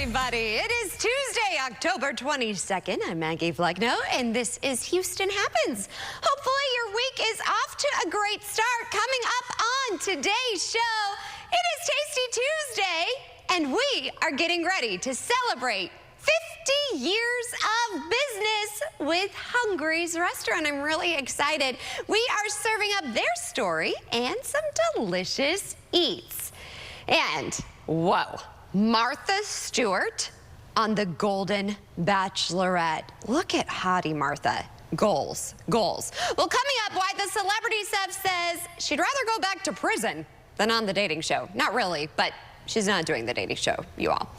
everybody. It is Tuesday, October 22nd. I'm Maggie Flegno, and this is Houston Happens. Hopefully your week is off to a great start. Coming up on today's show, it is Tasty Tuesday, and we are getting ready to celebrate 50 years of business with Hungry's Restaurant. I'm really excited. We are serving up their story and some delicious eats. And, whoa, Martha Stewart on The Golden Bachelorette. Look at hottie Martha. Goals, goals. Well, coming up, why the celebrity Steph says she'd rather go back to prison than on the dating show. Not really, but she's not doing the dating show, you all.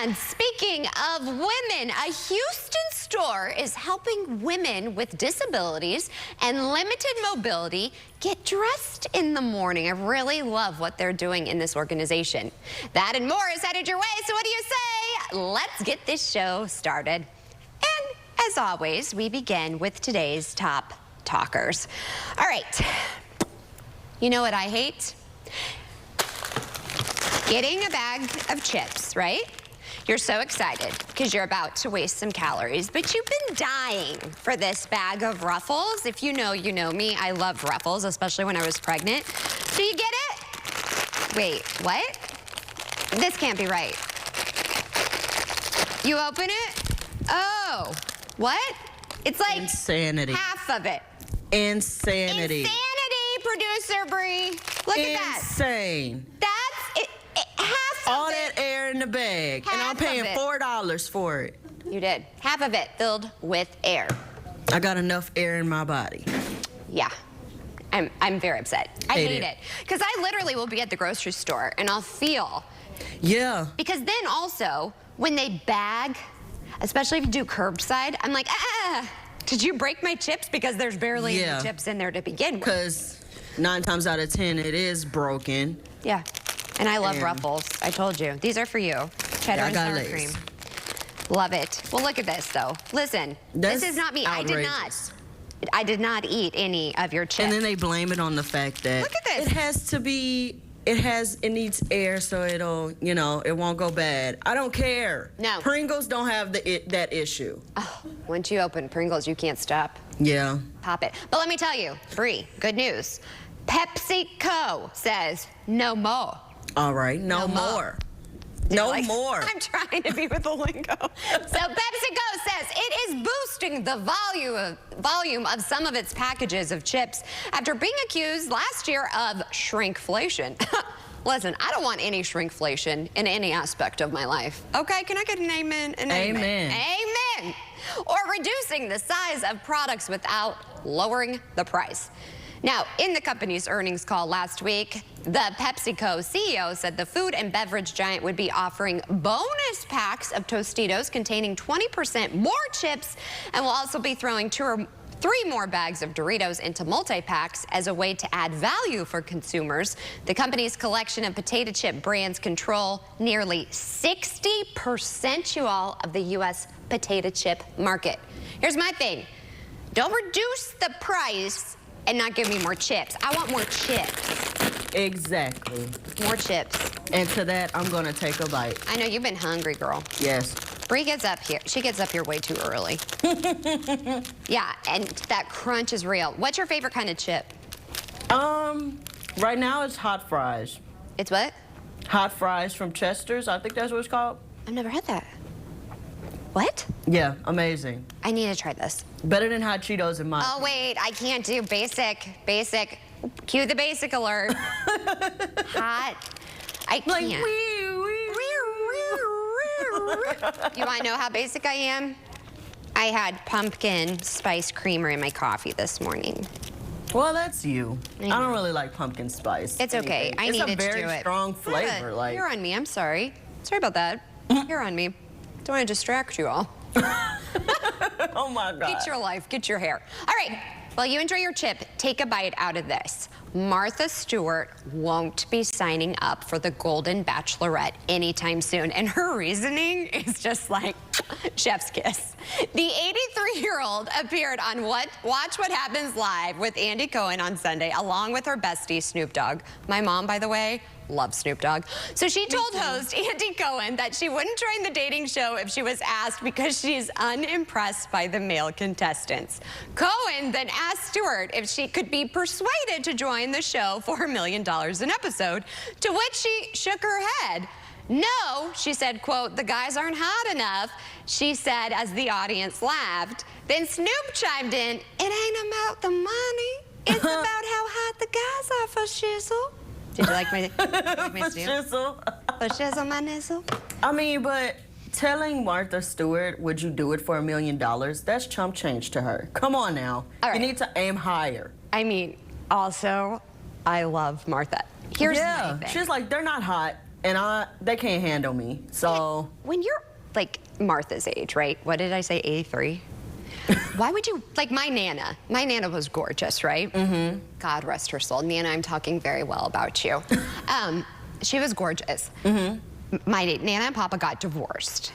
And speaking of women, a Houston store is helping women with disabilities and limited mobility get dressed in the morning. I really love what they're doing in this organization. That and more is headed your way, so what do you say? Let's get this show started. And as always, we begin with today's top talkers. All right, you know what I hate? Getting a bag of chips, right? You're so excited because you're about to waste some calories, but you've been dying for this bag of Ruffles. If you know me, I love Ruffles, especially when I was pregnant. Do you get it? Wait, what? This can't be right. You open it? Oh, what? It's like insanity. Half of it. Insanity. Insanity, producer Bree. Look at that. Insane. That's it. All that air in the bag, and I'm paying $4 for it. You did. Half of it filled with air. I got enough air in my body. Yeah. I'm very upset. I hate it. Because I literally will be at the grocery store, and I'll feel. Yeah. Because then also, when they bag, especially if you do curbside, I'm like, did you break my chips? Because there's barely any chips in there to begin with. Because 9 times out of 10, it is broken. Yeah. And I love Ruffles. I told you. These are for you. Cheddar and sour cream. Love it. Well, look at this, though. Listen, this is not me. Outrageous. I did not eat any of your chips. And then they blame it on the fact that look at this. It has to be, it needs air so it'll, it won't go bad. I don't care. No. Pringles don't have that issue. Oh, once you open Pringles, you can't stop. Yeah. Pop it. But let me tell you, Bree, good news. PepsiCo says no more. All right, no more. No more. I'm trying to be with the lingo. So PepsiCo says it is boosting the volume of some of its packages of chips after being accused last year of shrinkflation. Listen, I don't want any shrinkflation in any aspect of my life. Okay, can I get an amen? An amen. Amen. Or reducing the size of products without lowering the price. Now, in the company's earnings call last week, the PepsiCo CEO said the food and beverage giant would be offering bonus packs of Tostitos containing 20% more chips and will also be throwing 2 or 3 more bags of Doritos into multi-packs as a way to add value for consumers. The company's collection of potato chip brands control nearly 60%, you all, of the U.S. potato chip market. Here's my thing. Don't reduce the price and not give me more chips. I want more chips. Exactly. More chips. And to that, I'm gonna take a bite. I know you've been hungry, girl. Yes. Bree gets up here. She gets up here way too early. Yeah, and that crunch is real. What's your favorite kind of chip? Right now it's hot fries. It's what? Hot fries from Chester's. I think that's what it's called. I've never had that. What? Yeah, amazing. I need to try this. Better than hot Cheetos in my Oh, wait, I can't do basic. Cue the basic alert. Hot. I can't. You want to know how basic I am? I had pumpkin spice creamer in my coffee this morning. Well, that's you. I don't really like pumpkin spice. It's okay. I needed to do it. It's a very strong flavor. Like, you're on me. I'm sorry. Sorry about that. You're on me. Don't want to distract you all. Oh, my God. Get your life. Get your hair. All right. While you enjoy your chip, take a bite out of this. Martha Stewart won't be signing up for the Golden Bachelorette anytime soon. And her reasoning is just like chef's kiss. The 83-year-old appeared on Watch What Happens Live with Andy Cohen on Sunday, along with her bestie, Snoop Dogg. My mom, by the way, love Snoop Dogg. So she told host Andy Cohen that she wouldn't join the dating show if she was asked because she's unimpressed by the male contestants. Cohen then asked Stewart if she could be persuaded to join the show for $1 million an episode, to which she shook her head. No, she said, quote, the guys aren't hot enough, she said as the audience laughed. Then Snoop chimed in, it ain't about the money, it's about how hot the guys are for shizzle. Did you like my Snoop? Shizzle. For shizzle, my nizzle? I mean, but telling Martha Stewart, would you do it for $1 million? That's chump change to her. Come on now. All right. You need to aim higher. I mean, also, I love Martha. Here's my thing. She's like, they're not hot, and they can't handle me. So when you're like Martha's age, right? What did I say, 83? Why would you, like my Nana was gorgeous, right? Mm-hmm. God rest her soul. Nana, I'm talking very well about you. She was gorgeous. Mm-hmm. My Nana and Papa got divorced.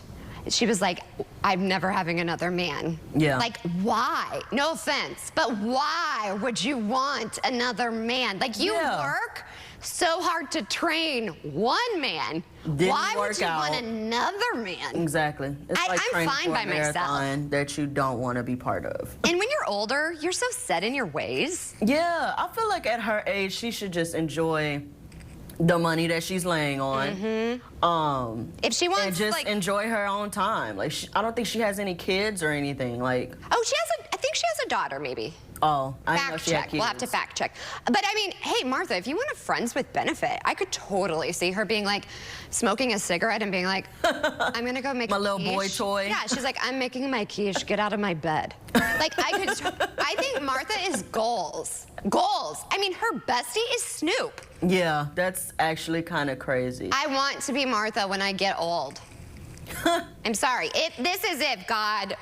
She was like, I'm never having another man. Yeah. Like, why? No offense, but why would you want another man? Like, you work so hard to train one man. Why would you want another man? Exactly. It's like I'm fine by myself. That you don't want to be part of. And when you're older, you're so set in your ways. Yeah, I feel like at her age, she should just enjoy the money that she's laying on. Mm-hmm. If she wants, and just like, enjoy her own time. Like, I don't think she has any kids or anything. Like, oh, I think she has a daughter, maybe. Oh, I know she had check. kids. We'll have to fact check. But I mean, hey, Martha, if you want a friends with benefit, I could totally see her being like, smoking a cigarette and being like, I'm gonna go make my a little quiche. boy toy. Yeah, she's like, I'm making my quiche. Get out of my bed. Like, I think Martha is goals. Goals. I mean, her bestie is Snoop. Yeah, that's actually kind of crazy. I want to be Martha when I get old. I'm sorry. This is if God,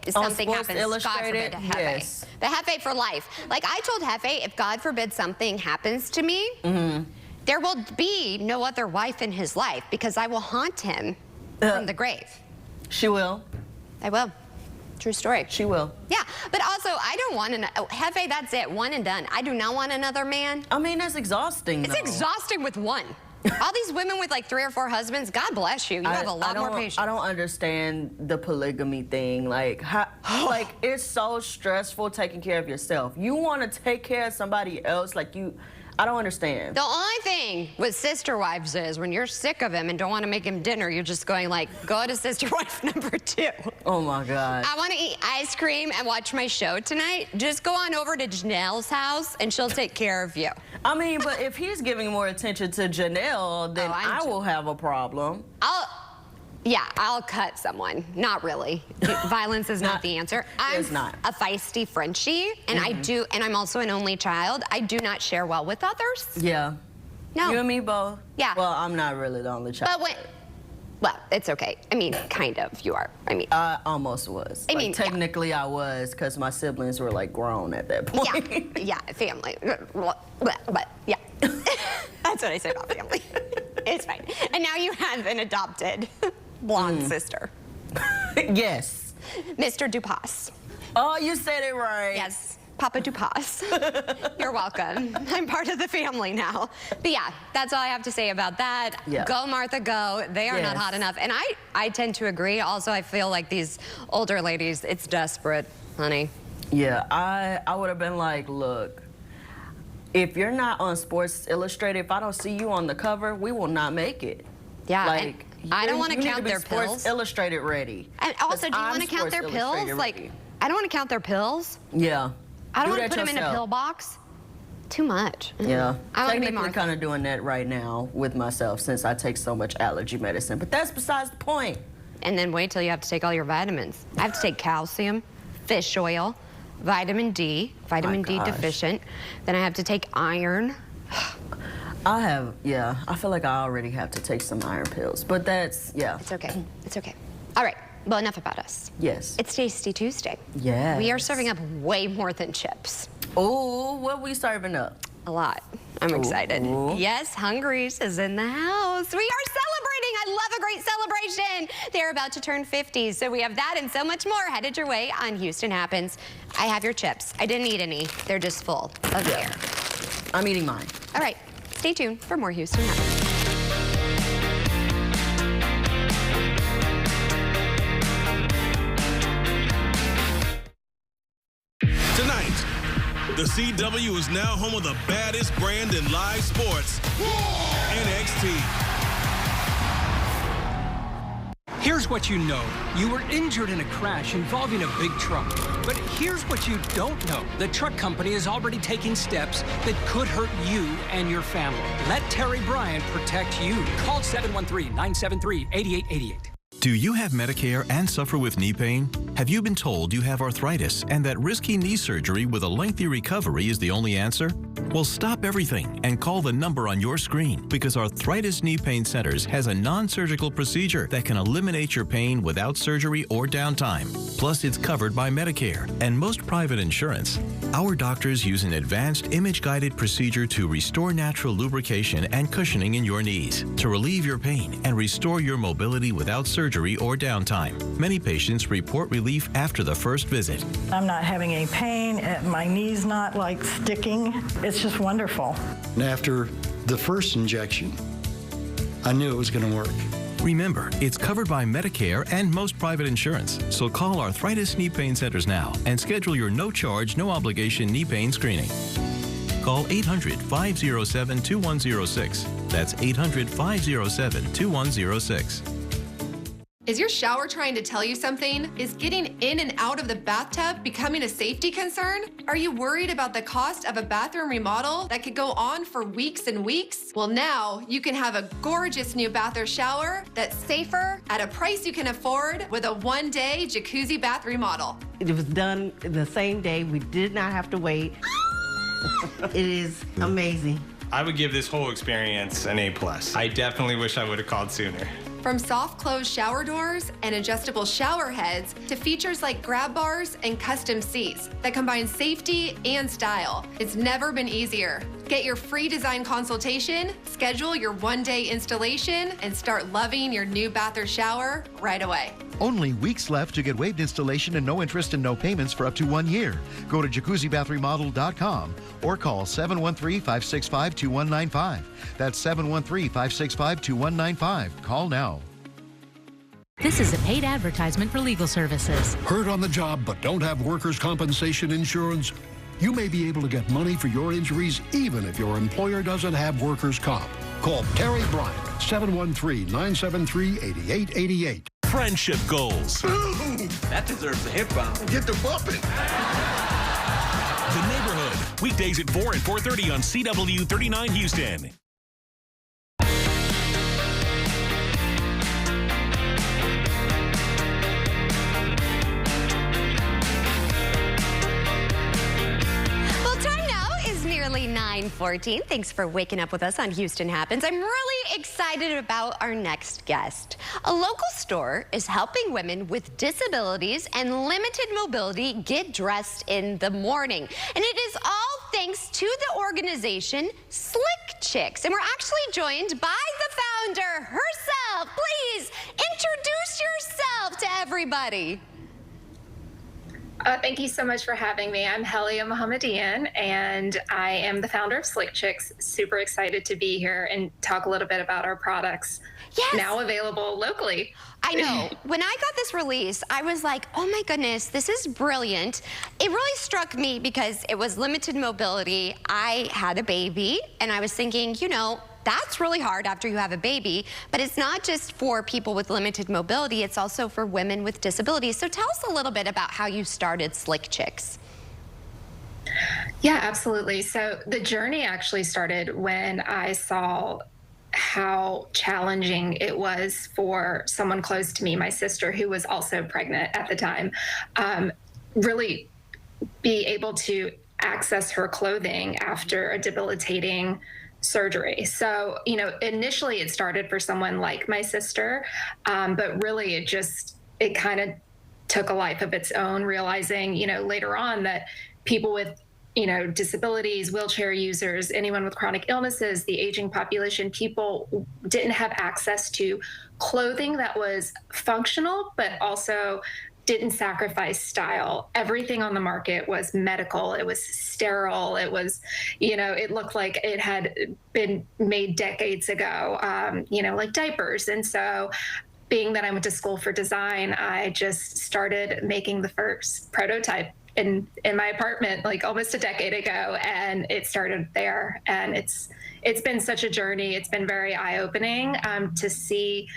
something happens, God forbid, to Hefe. Yes. The Hefe for life. Like, I told Hefe, if God forbid something happens to me, there will be no other wife in his life because I will haunt him from the grave. She will. I will. True story. She will. Yeah, but also, I don't want Hefe, that's it, one and done. I do not want another man. I mean, that's exhausting, It's exhausting with one. All these women with like 3 or 4 husbands, God bless you. You have a lot more patience. I don't understand the polygamy thing. Like, like it's so stressful taking care of yourself. You want to take care of somebody else, like I don't understand. The only thing with sister wives is when you're sick of him and don't want to make him dinner, you're just going like, go to sister wife number 2. Oh my God. I want to eat ice cream and watch my show tonight. Just go on over to Janelle's house and she'll take care of you. I mean, but if he's giving more attention to Janelle, then I will have a problem. I'll cut someone. Not really. Violence is not the answer. It's not. A feisty Frenchie, and and I'm also an only child. I do not share well with others. Yeah. No. You and me both? Yeah. Well, I'm not really the only child. But well, it's okay. I mean, kind of, you are. I mean. I almost was. I mean, technically I was, because my siblings were like grown at that point. Yeah, family. But yeah. That's what I say about family. It's fine. And now you have an adopted blonde sister. Yes. Mr. Dupas. Oh, you said it right. Yes, Papa Dupas. You're welcome. I'm part of the family now. But yeah, that's all I have to say about that. Yeah. Go, Martha, go. They are not hot enough. And I tend to agree. Also, I feel like these older ladies, it's desperate, honey. Yeah, I would have been like, look, if you're not on Sports Illustrated, if I don't see you on the cover, we will not make it. Yeah, like, I don't want to count their Sports pills. Illustrated ready. And also, do you want to count their pills? Like, I don't want to count their pills. Yeah. I don't want to put them in a pill box. Too much. Yeah. I want to be technically kind of doing that right now with myself since I take so much allergy medicine. But that's besides the point. And then wait till you have to take all your vitamins. I have to take calcium, fish oil, vitamin D, vitamin D deficient. Then I have to take iron. I feel like I already have to take some iron pills, but that's, It's okay, it's okay. All right, well, enough about us. Yes. It's Tasty Tuesday. Yes. We are serving up way more than chips. Oh, what are we serving up? A lot. I'm excited. Ooh. Yes, Hungry's is in the house. We are celebrating. I love a great celebration. They're about to turn 50, so we have that and so much more headed your way on Houston Happens. I have your chips. I didn't eat any. They're just full of air. I'm eating mine. All right, stay tuned for more Houston Happens. CW is now home of the baddest brand in live sports, NXT. Here's what you know. You were injured in a crash involving a big truck. But here's what you don't know. The truck company is already taking steps that could hurt you and your family. Let Terry Bryant protect you. Call 713-973-8888. Do you have Medicare and suffer with knee pain? Have you been told you have arthritis and that risky knee surgery with a lengthy recovery is the only answer? Well, stop everything and call the number on your screen, because Arthritis Knee Pain Centers has a non-surgical procedure that can eliminate your pain without surgery or downtime. Plus, it's covered by Medicare and most private insurance. Our doctors use an advanced image-guided procedure to restore natural lubrication and cushioning in your knees, to relieve your pain and restore your mobility without surgery or downtime. Many patients report relief after the first visit. I'm not having any pain. My knee's not like sticking. It's just wonderful. And after the first injection, I knew it was going to work. Remember, it's covered by Medicare and most private insurance. So call Arthritis Knee Pain Centers now and schedule your no-charge, no-obligation knee pain screening. Call 800-507-2106. That's 800-507-2106. Is your shower trying to tell you something? Is getting in and out of the bathtub becoming a safety concern? Are you worried about the cost of a bathroom remodel that could go on for weeks and weeks? Well, now you can have a gorgeous new bath or shower that's safer at a price you can afford with a one-day jacuzzi bath remodel. It was done the same day. We did not have to wait. It is amazing. I would give this whole experience an A+. I definitely wish I would have called sooner. From soft close shower doors and adjustable shower heads to features like grab bars and custom seats that combine safety and style, it's never been easier. Get your free design consultation, schedule your one-day installation, and start loving your new bath or shower right away. Only weeks left to get waived installation and no interest and no payments for up to 1 year. Go to jacuzzibathremodel.com or call 713-565-2195. That's 713-565-2195. Call now. This is a paid advertisement for legal services. Hurt on the job but don't have workers' compensation insurance? You may be able to get money for your injuries even if your employer doesn't have workers' comp. Call Terry Bryant, 713-973-8888. Friendship goals. That deserves a hip bump. Get the bumping. The Neighborhood. Weekdays at 4 and 4:30 on CW 39 Houston. Nearly 9:14. Thanks for waking up with us on Houston Happens. I'm really excited about our next guest. A local store is helping women with disabilities and limited mobility get dressed in the morning. And it is all thanks to the organization Slick Chicks. And we're actually joined by the founder herself. Please introduce yourself to everybody. Thank you so much for having me. I'm Helia Mohammedian, and I am the founder of Slick Chicks. Super excited to be here and talk a little bit about our products. Yes. Now available locally. I know. When I got this release, I was like, oh my goodness, this is brilliant. It really struck me because it was limited mobility. I had a baby, and I was thinking, you know, that's really hard after you have a baby, but it's not just for people with limited mobility, it's also for women with disabilities. So tell us a little bit about how you started Slick Chicks. Yeah, absolutely. So the journey actually started when I saw how challenging it was for someone close to me, my sister, who was also pregnant at the time, really be able to access her clothing after a debilitating surgery. So, you know, initially it started for someone like my sister, but really it kind of took a life of its own, realizing, you know, later on that people with, you know, disabilities, wheelchair users, anyone with chronic illnesses, the aging population, people didn't have access to clothing that was functional, but also didn't sacrifice style. Everything on the market was medical. It was sterile. It was, you know, it looked like it had been made decades ago, you know, like diapers. And so being that I went to school for design, I just started making the first prototype in my apartment like almost a decade ago, and it started there. And it's been such a journey. It's been very eye-opening to see,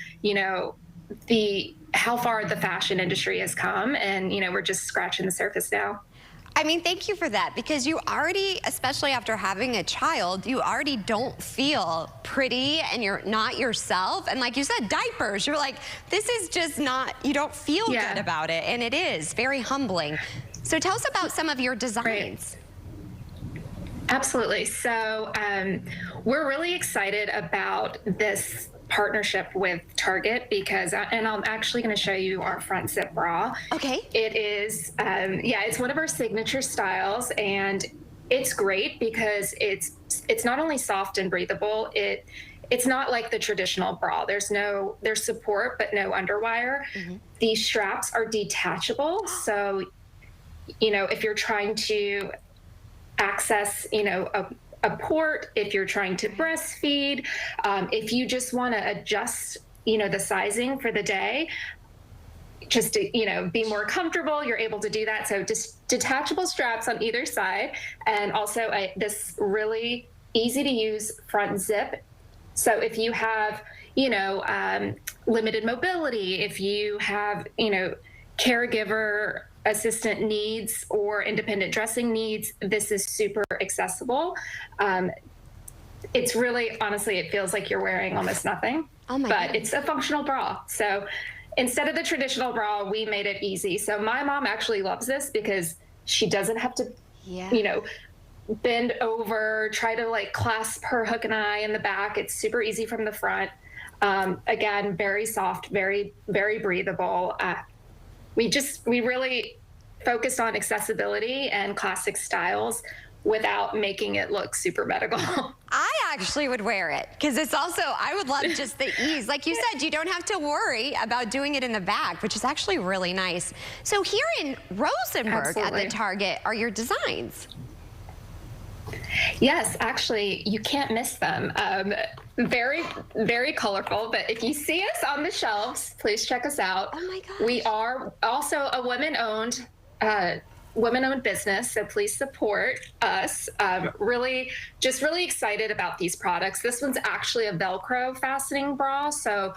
how far the fashion industry has come, and we're just scratching the surface now. I mean, thank you for that, because you already, especially after having a child, you already don't feel pretty and you're not yourself. And like you said, diapers, you're like, this is just not, you don't feel good about it. And it is very humbling. So tell us about some of your designs. Absolutely. So we're really excited about this partnership with Target because, and I'm actually going to show you our front zip bra. Okay. It is, it's one of our signature styles, and it's great because it's not only soft and breathable, it's not like the traditional bra. There's support, but no underwire. Mm-hmm. These straps are detachable. So, if you're trying to access, a port, if you're trying to breastfeed, if you just want to adjust, the sizing for the day, just to, be more comfortable, you're able to do that. So just detachable straps on either side, and also this really easy to use front zip. So if you have, limited mobility, if you have, caregiver assistant needs or independent dressing needs, this is super accessible. It's really, honestly, it feels like you're wearing almost nothing, but it's a functional bra. So instead of the traditional bra, we made it easy. So my mom actually loves this because she doesn't have to, bend over, try to like clasp her hook and eye in the back. It's super easy from the front. Again, very soft, very, very breathable. We really focused on accessibility and classic styles without making it look super medical. I actually would wear it because it's also, I would love just the ease. Like you said, you don't have to worry about doing it in the back, which is actually really nice. So here in Rosenberg at the Target are your designs. Yes, actually, you can't miss them. Very, very colorful, but if you see us on the shelves, please check us out. Oh my gosh. We are also a women-owned business, so please support us. Really excited about these products. This one's actually a Velcro fastening bra, so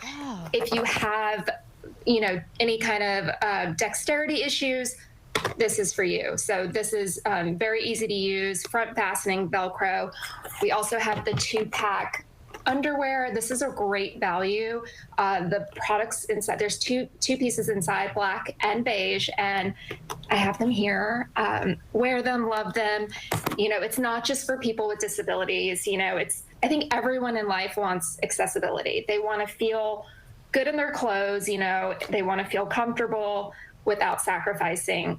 if you have, any kind of dexterity issues, this is for you. So this is very easy to use, front fastening Velcro. We also have the 2-pack underwear. This is a great value. The products inside, there's two pieces inside, black and beige, and I have them here. Wear them, love them. It's not just for people with disabilities. I think everyone in life wants accessibility. They want to feel good in their clothes. They want to feel comfortable without sacrificing,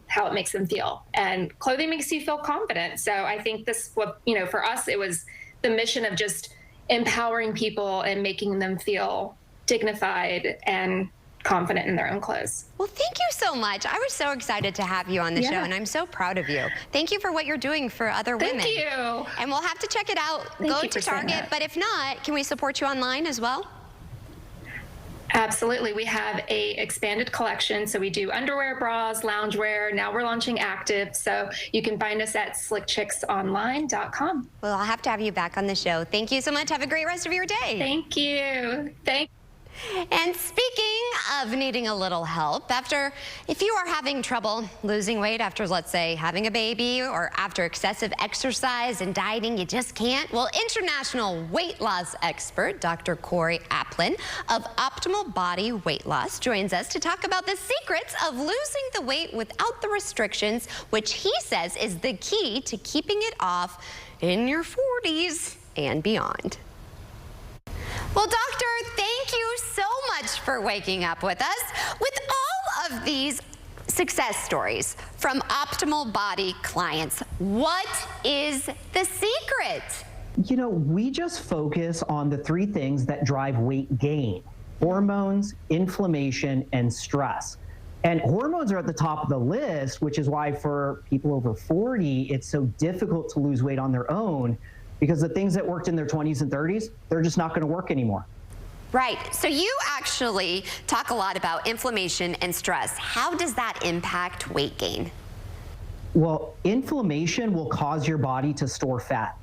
how it makes them feel. And clothing makes you feel confident. So I think for us, it was the mission of just empowering people and making them feel dignified and confident in their own clothes. Well, thank you so much. I was so excited to have you on the show, and I'm so proud of you. Thank you for what you're doing for other women. Thank you. And we'll have to check it out. Go to Target, but if not, can we support you online as well? Absolutely. We have a expanded collection. So we do underwear, bras, loungewear. Now we're launching active. So you can find us at slickchicksonline.com. Well, I'll have to have you back on the show. Thank you so much. Have a great rest of your day. Thank you. And speaking of needing a little help, if you are having trouble losing weight after, let's say, having a baby, or after excessive exercise and dieting, you just can't, well, international weight loss expert Dr. Corey Aplin of Optimal Body Weight Loss joins us to talk about the secrets of losing the weight without the restrictions, which he says is the key to keeping it off in your 40s and beyond. Well, doctor, thank you so much for waking up with us. With all of these success stories from Optimal Body clients, what is the secret? We just focus on the 3 things that drive weight gain: hormones, inflammation, and stress. And hormones are at the top of the list, which is why for people over 40, it's so difficult to lose weight on their own, because the things that worked in their 20s and 30s, they're just not going to work anymore. Right. So you actually talk a lot about inflammation and stress. How does that impact weight gain? Well, inflammation will cause your body to store fat,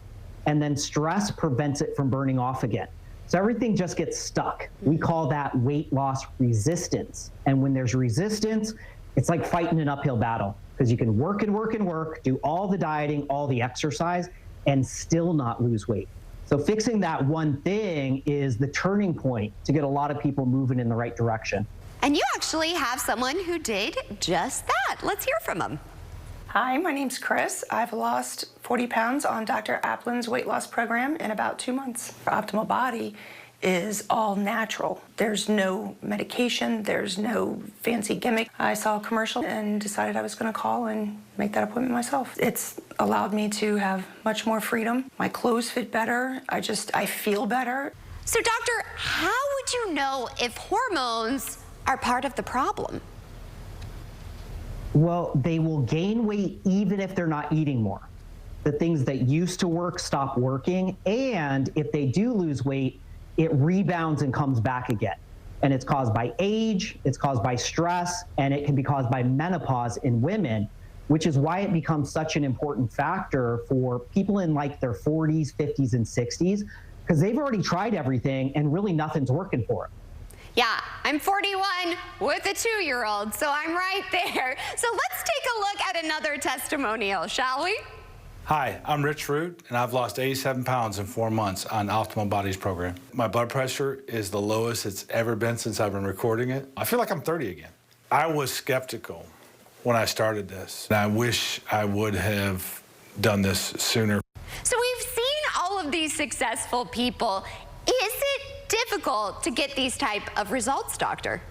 and then stress prevents it from burning off again. So everything just gets stuck. We call that weight loss resistance. And when there's resistance, it's like fighting an uphill battle, because you can work and work and work, do all the dieting, all the exercise, and still not lose weight. So fixing that one thing is the turning point to get a lot of people moving in the right direction. And you actually have someone who did just that. Let's hear from him. Hi, my name's Chris. I've lost 40 pounds on Dr. Aplin's weight loss program in about 2 months. Optimal Body is all natural. There's no medication, there's no fancy gimmick. I saw a commercial and decided I was going to call and make that appointment myself. It's allowed me to have much more freedom. My clothes fit better. I feel better. So doctor, how would you know if hormones are part of the problem? Well, they will gain weight even if they're not eating more. The things that used to work stop working, and if they do lose weight, it rebounds and comes back again. And it's caused by age, it's caused by stress, and it can be caused by menopause in women, which is why it becomes such an important factor for people in like their 40s, 50s, and 60s, because they've already tried everything and really nothing's working for them. Yeah, I'm 41 with a 2-year-old, so I'm right there. So let's take a look at another testimonial, shall we? Hi, I'm Rich Root, and I've lost 87 pounds in 4 months on Optimal Bodies program. My blood pressure is the lowest it's ever been since I've been recording it. I feel like I'm 30 again. I was skeptical when I started this, and I wish I would have done this sooner. So we've seen all of these successful people. Is it difficult to get these type of results, doctor?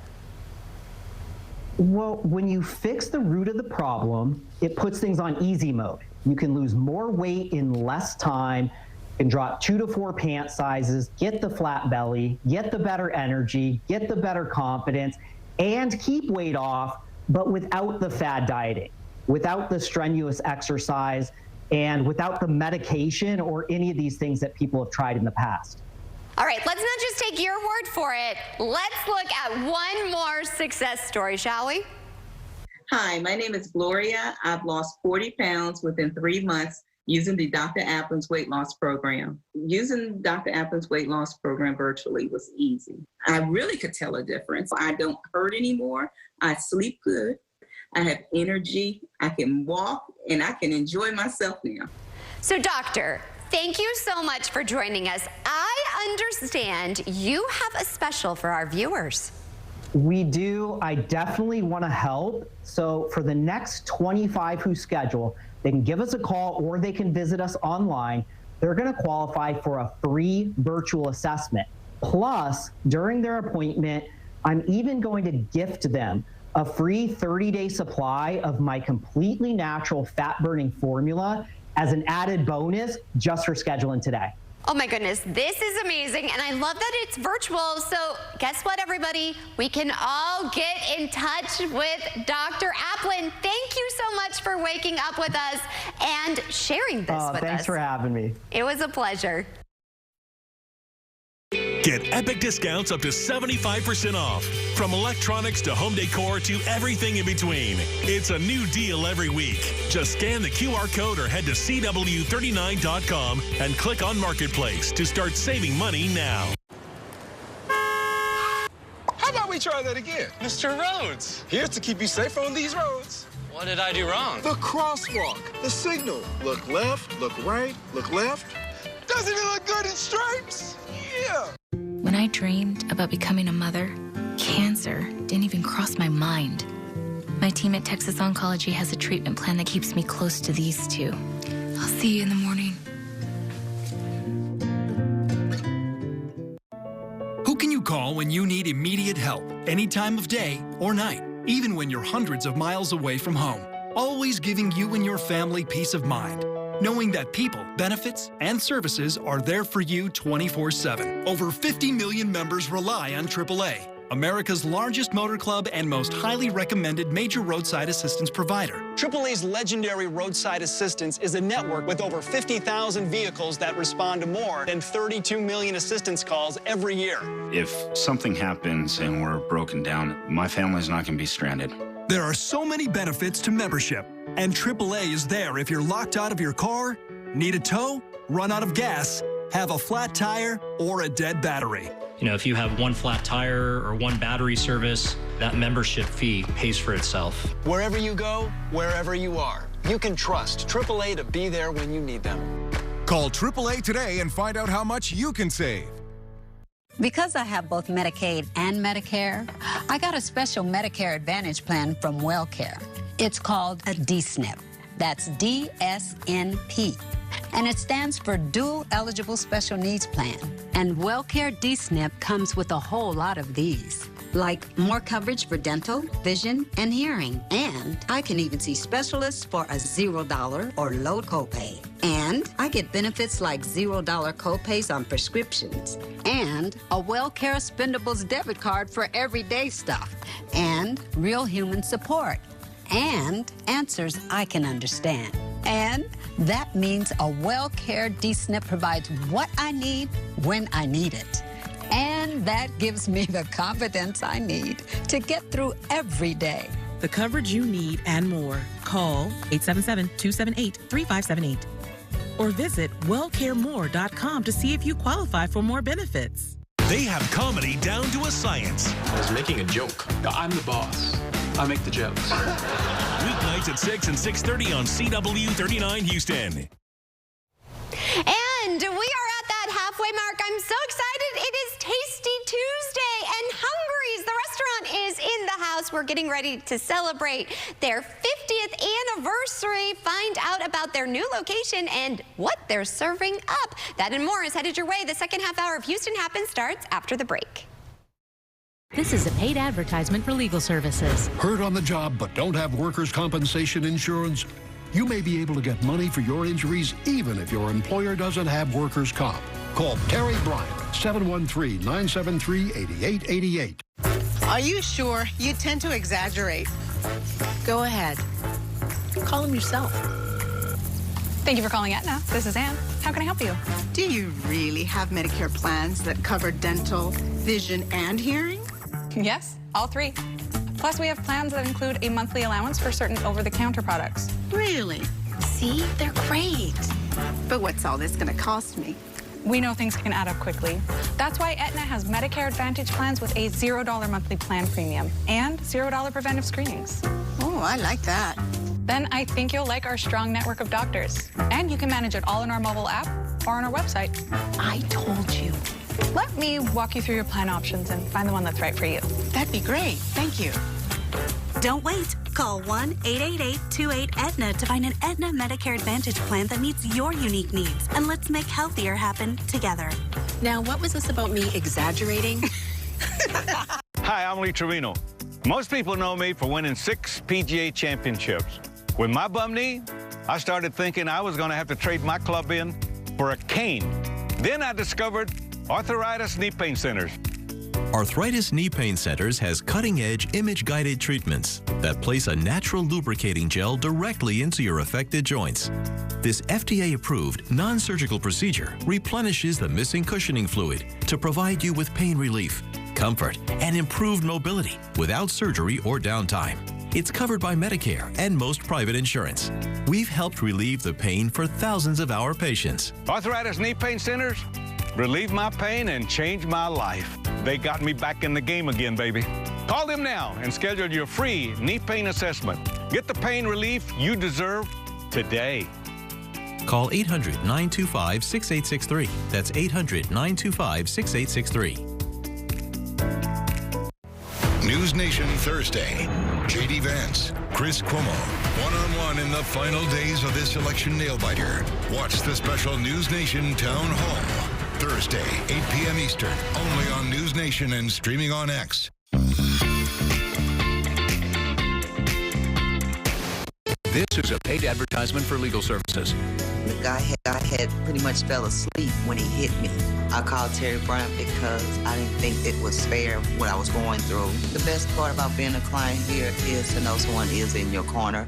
Well, when you fix the root of the problem, it puts things on easy mode. You can lose more weight in less time, can drop 2 to 4 pant sizes, get the flat belly, get the better energy, get the better confidence, and keep weight off, but without the fad dieting, without the strenuous exercise, and without the medication or any of these things that people have tried in the past. All right, let's not just take your word for it. Let's look at one more success story, shall we? Hi, my name is Gloria. I've lost 40 pounds within 3 months using the Dr. Aplin's weight loss program. Using Dr. Aplin's weight loss program virtually was easy. I really could tell a difference. I don't hurt anymore. I sleep good. I have energy. I can walk, and I can enjoy myself now. So, doctor, thank you so much for joining us. I understand you have a special for our viewers. We do. I definitely want to help. So for the next 25 who schedule, they can give us a call or they can visit us online. They're going to qualify for a free virtual assessment. Plus, during their appointment, I'm even going to gift them a free 30-day supply of my completely natural fat-burning formula as an added bonus just for scheduling today. Oh my goodness, this is amazing, and I love that it's virtual. So guess what, everybody? We can all get in touch with Dr. Aplin. Thank you so much for waking up with us and sharing this with us. Thanks for having me. It was a pleasure. Get epic discounts up to 75% off. From electronics to home decor to everything in between. It's a new deal every week. Just scan the QR code or head to CW39.com and click on Marketplace to start saving money now. How about we try that again? Mr. Rhodes, here's to keep you safe on these roads. What did I do wrong? The crosswalk, the signal. Look left, look right, look left. Doesn't it look good in stripes? Yeah. When I dreamed about becoming a mother, cancer didn't even cross my mind. My team at Texas Oncology has a treatment plan that keeps me close to these two. I'll see you in the morning. Who can you call when you need immediate help, any time of day or night, even when you're hundreds of miles away from home? Always giving you and your family peace of mind, knowing that people, benefits, and services are there for you 24/7. Over 50 million members rely on AAA, America's largest motor club and most highly recommended major roadside assistance provider. AAA's legendary roadside assistance is a network with over 50,000 vehicles that respond to more than 32 million assistance calls every year. If something happens and we're broken down, my family's not going to be stranded. There are so many benefits to membership, and AAA is there if you're locked out of your car, need a tow, run out of gas, have a flat tire, or a dead battery. You know, if you have one flat tire or one battery service, that membership fee pays for itself. Wherever you go, wherever you are, you can trust AAA to be there when you need them. Call AAA today and find out how much you can save. Because I have both Medicaid and Medicare, I got a special Medicare Advantage plan from WellCare. It's called a DSNP. That's DSNP. And it stands for Dual Eligible Special Needs Plan. And WellCare DSNP comes with a whole lot of these, like more coverage for dental, vision, and hearing. And I can even see specialists for a $0 or low copay. And I get benefits like $0 copays on prescriptions. And a WellCare Spendables debit card for everyday stuff. And real human support. And answers I can understand. And that means a WellCare DSNP provides what I need when I need it. And that gives me the confidence I need to get through every day. The coverage you need and more. Call 877-278-3578 or visit wellcaremore.com to see if you qualify for more benefits. They have comedy down to a science. I was making a joke. I'm the boss. I make the jokes. Weeknights at 6 and 6:30 on CW 39 Houston. And we are at that halfway mark. I'm so excited. It is Tasty Tuesday, and Hungry's, the restaurant, is in the house. We're getting ready to celebrate their 50th anniversary. Find out about their new location and what they're serving up. That and more is headed your way. The second half hour of Houston Happens starts after the break. This is a paid advertisement for legal services. Hurt on the job but don't have workers' compensation insurance? You may be able to get money for your injuries even if your employer doesn't have workers' comp. Call Terry Bryant, 713-973-8888. Are you sure? You tend to exaggerate. Go ahead. Call him yourself. Thank you for calling Aetna. This is Ann. How can I help you? Do you really have Medicare plans that cover dental, vision, and hearing? Yes, all three. Plus, we have plans that include a monthly allowance for certain over-the-counter products. Really? See? They're great. But what's all this going to cost me? We know things can add up quickly. That's why Aetna has Medicare Advantage plans with a $0 monthly plan premium and $0 preventive screenings. Oh, I like that. Then I think you'll like our strong network of doctors. And you can manage it all in our mobile app or on our website. I told you. Let me walk you through your plan options and find the one that's right for you. That'd be great. Thank you. Don't wait. Call 1-888-28-AETNA to find an Aetna Medicare Advantage plan that meets your unique needs. And let's make healthier happen together. Now, what was this about me exaggerating? Hi, I'm Lee Trevino. Most people know me for winning 6 PGA championships. With my bum knee, I started thinking I was going to have to trade my club in for a cane. Then I discovered Arthritis Knee Pain Centers. Arthritis Knee Pain Centers has cutting-edge image-guided treatments that place a natural lubricating gel directly into your affected joints. This FDA-approved, non-surgical procedure replenishes the missing cushioning fluid to provide you with pain relief, comfort, and improved mobility without surgery or downtime. It's covered by Medicare and most private insurance. We've helped relieve the pain for thousands of our patients. Arthritis Knee Pain Centers relieve my pain and change my life. They got me back in the game again, baby. Call them now and schedule your free knee pain assessment. Get the pain relief you deserve today. Call 800-925-6863. That's 800-925-6863. News Nation Thursday. J.D. Vance, Chris Cuomo, one-on-one in the final days of this election nail-biter. Watch the special News Nation Town Hall. Thursday, 8 p.m. Eastern, only on News Nation and streaming on X. This is a paid advertisement for legal services. The guy had pretty much fell asleep when he hit me. I called Terry Bryant because I didn't think it was fair what I was going through. The best part about being a client here is to know someone is in your corner.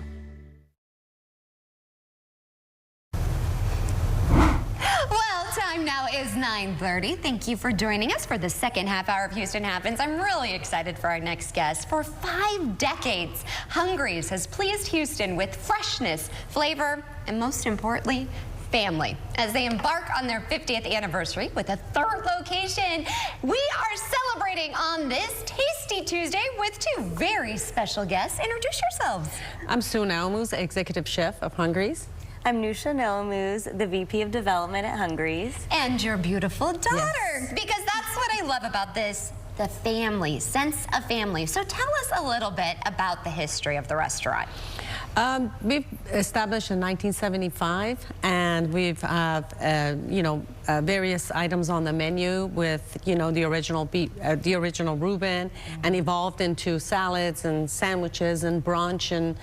now is 9:30. Thank you for joining us for the second half hour of Houston Happens. I'm really excited for our next guest. For 5 decades, Hungry's has pleased Houston with freshness, flavor, and most importantly, family. As they embark on their 50th anniversary with a 3rd location, we are celebrating on this Tasty Tuesday with 2 very special guests. Introduce yourselves. I'm Sue Naumuz, Executive Chef of Hungry's. I'm Nusha Naumuz, the VP of Development at Hungry's. And your beautiful daughter, yes. Because that's what I love about this, the family, sense of family. So tell us a little bit about the history of the restaurant. We've established in 1975, and we've various items on the menu with the original beef, the original Reuben, and evolved into salads and sandwiches and brunch. And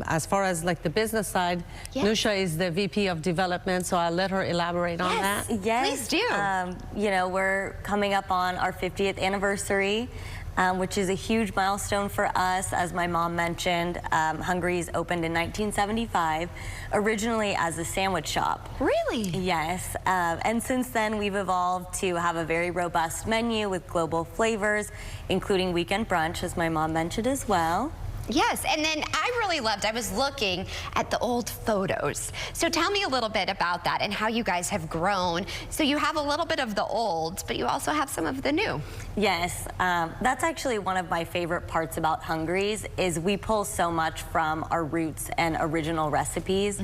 as far as like the business side, yes. Nusha is the VP of Development, so I'll let her elaborate on that. Yes, please do. We're coming up on our 50th anniversary. Which is a huge milestone for us. As my mom mentioned, Hungry's opened in 1975, originally as a sandwich shop. Really? Yes, and since then we've evolved to have a very robust menu with global flavors, including weekend brunch, as my mom mentioned as well. Yes, and then I was looking at the old photos. So tell me a little bit about that and how you guys have grown. So you have a little bit of the old, but you also have some of the new. Yes, that's actually one of my favorite parts about Hungry's is we pull so much from our roots and original recipes,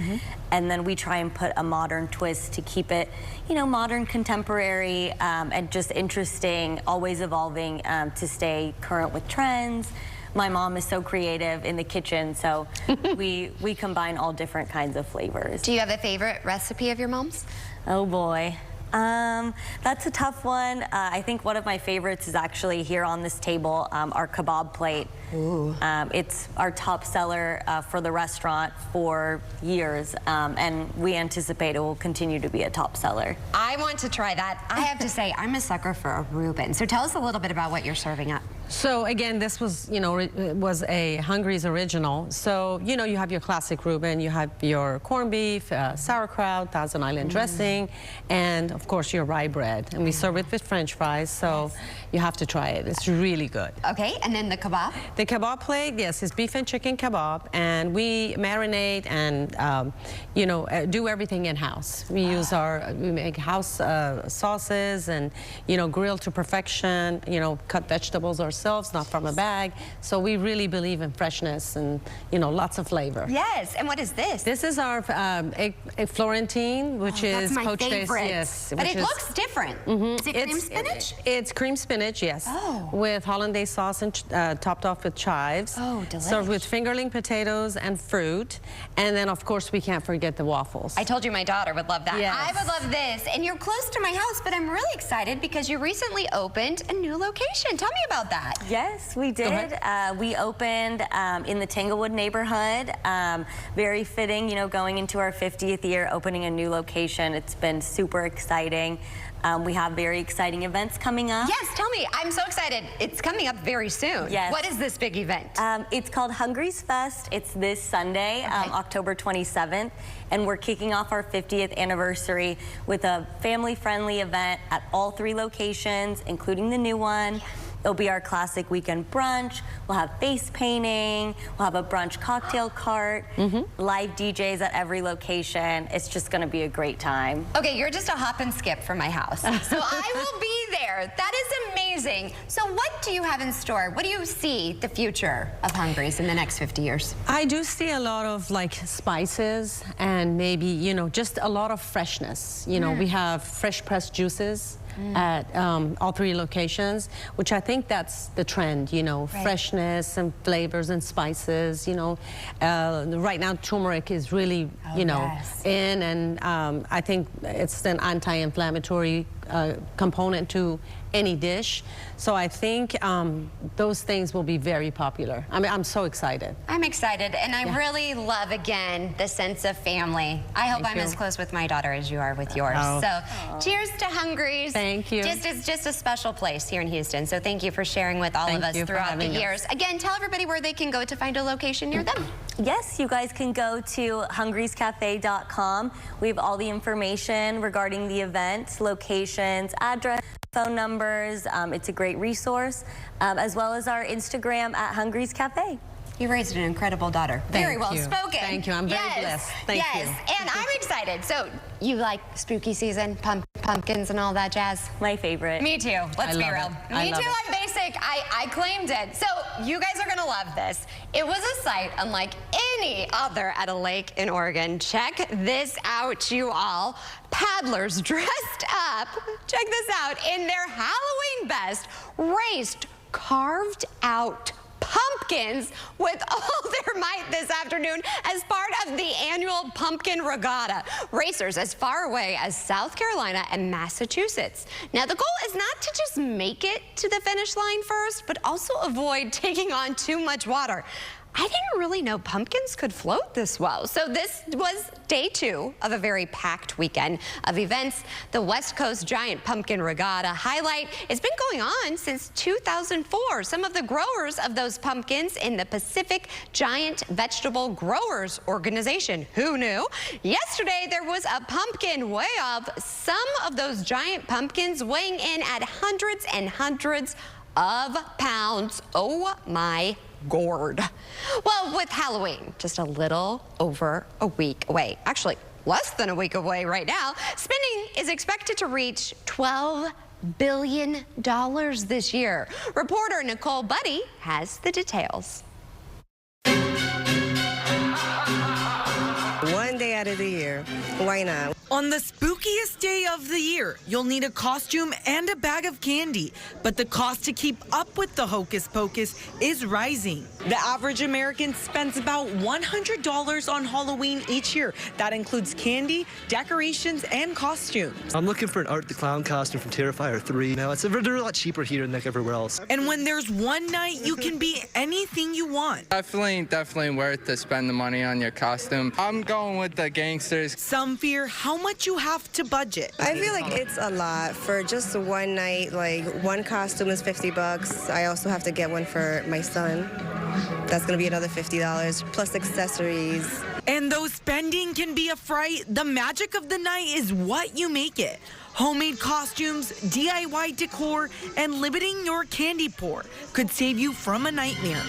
and then we try and put a modern twist to keep it, modern, contemporary, and just interesting, always evolving to stay current with trends. My mom is so creative in the kitchen, so we combine all different kinds of flavors. Do you have a favorite recipe of your mom's? Oh boy. That's a tough one. I think one of my favorites is actually here on this table, our kebab plate. Ooh. It's our top seller for the restaurant for years, and we anticipate it will continue to be a top seller. I want to try that. I have to say, I'm a sucker for a Reuben. So tell us a little bit about what you're serving up. So again, this was, was a Hungry's original. So, you have your classic Reuben, you have your corned beef, sauerkraut, Thousand Island dressing, and of course your rye bread. And we serve it with French fries, so you have to try it. It's really good. Okay, and then the kebab? The kebab plate, yes, is beef and chicken kebab, and we marinate and, do everything in-house. We make house sauces and, grill to perfection, cut vegetables ourselves, not from a bag. So we really believe in freshness and, lots of flavor. Yes, and what is this? This is our egg Florentine, which is my poached favorite. yes. But it looks different. Is it cream spinach? It's cream spinach, yes. Oh. With hollandaise sauce and topped off with chives. Oh, delicious. Served with fingerling potatoes and fruit. And then, of course, we can't forget the waffles. I told you my daughter would love that. Yes. I would love this. And you're close to my house, but I'm really excited because you recently opened a new location. Tell me about that. Yes, we did. We opened in the Tanglewood neighborhood. Very fitting, going into our 50th year, opening a new location. It's been super exciting. We have very exciting events coming up. Yes, tell me. I'm so excited. It's coming up very soon. Yes. What is this big event? It's called Hungry's Fest. It's this Sunday, October 27th, and we're kicking off our 50th anniversary with a family-friendly event at all 3 locations, including the new one. It'll be our classic weekend brunch. We'll have face painting. We'll have a brunch cocktail cart, live DJs at every location. It's just going to be a great time. Okay, you're just a hop and skip from my house. So I will be there. That is amazing. So what do you have in store? What do you see the future of Hungry's in the next 50 years? I do see a lot of spices and maybe, just a lot of freshness. We have fresh pressed juices at all 3 locations, which I think that's the trend, freshness and flavors and spices, right now turmeric is really, in, and I think it's an anti-inflammatory component to any dish. So I think those things will be very popular. I mean, I'm so excited. I'm excited, and I really love, again, the sense of family. I hope I'm as close with my daughter as you are with yours. So cheers to Hungry's. Thank you. It's just a special place here in Houston, so thank you for sharing with all of us throughout the years. Again, tell everybody where they can go to find a location near them. Yes, you guys can go to hungriescafe.com. We have all the information regarding the event, locations, address, phone numbers. It's a great resource, as well as our Instagram at Hungry's Cafe. You raised an incredible daughter. Very well spoken. Thank you. I'm very blessed. Thank you. And I'm excited. So you like spooky season, pumpkins and all that jazz? My favorite. Me too. Let's be real. Me too. it. I'm basic. I claimed it. So you guys are gonna love this. It was a sight unlike any other at a lake in Oregon. Check this out, you all. Paddlers dressed up, check this out, in their Halloween best, raced carved out pumpkins with all their might this afternoon as part of the annual Pumpkin Regatta. Racers as far away as South Carolina and Massachusetts. Now, the goal is not to just make it to the finish line first, but also avoid taking on too much water. I didn't really know pumpkins could float this well. So this was day 2 of a very packed weekend of events. The West Coast Giant Pumpkin Regatta highlight. It's been going on since 2004. Some of the growers of those pumpkins in the Pacific Giant Vegetable Growers Organization. Who knew? Yesterday, there was a pumpkin weigh-off. Some of those giant pumpkins weighing in at hundreds and hundreds of pounds. Oh my gourd. Well, with Halloween just a little over a week away, actually less than a week away right now, spending is expected to reach $12 billion this year. Reporter Nicole Buddy has the details. One day out of the year, why not? On the spookiest day of the year, you'll need a costume and a bag of candy. But the cost to keep up with the hocus pocus is rising. The average American spends about $100 on Halloween each year. That includes candy, decorations, and costumes. I'm looking for an Art the Clown costume from Terrifier 3. Now, they're a lot cheaper here than everywhere else. And when there's one night, you can be anything you want. Definitely worth to spend the money on your costume. I'm going with the gangsters. Some fear how much you have to budget. I feel like it's a lot for just one night. Like, one costume is $50. I also have to get one for my son. That's gonna be another $50 plus accessories. And though spending can be a fright, the magic of the night is what you make it. Homemade costumes, DIY decor, and limiting your candy pour could save you from a nightmare.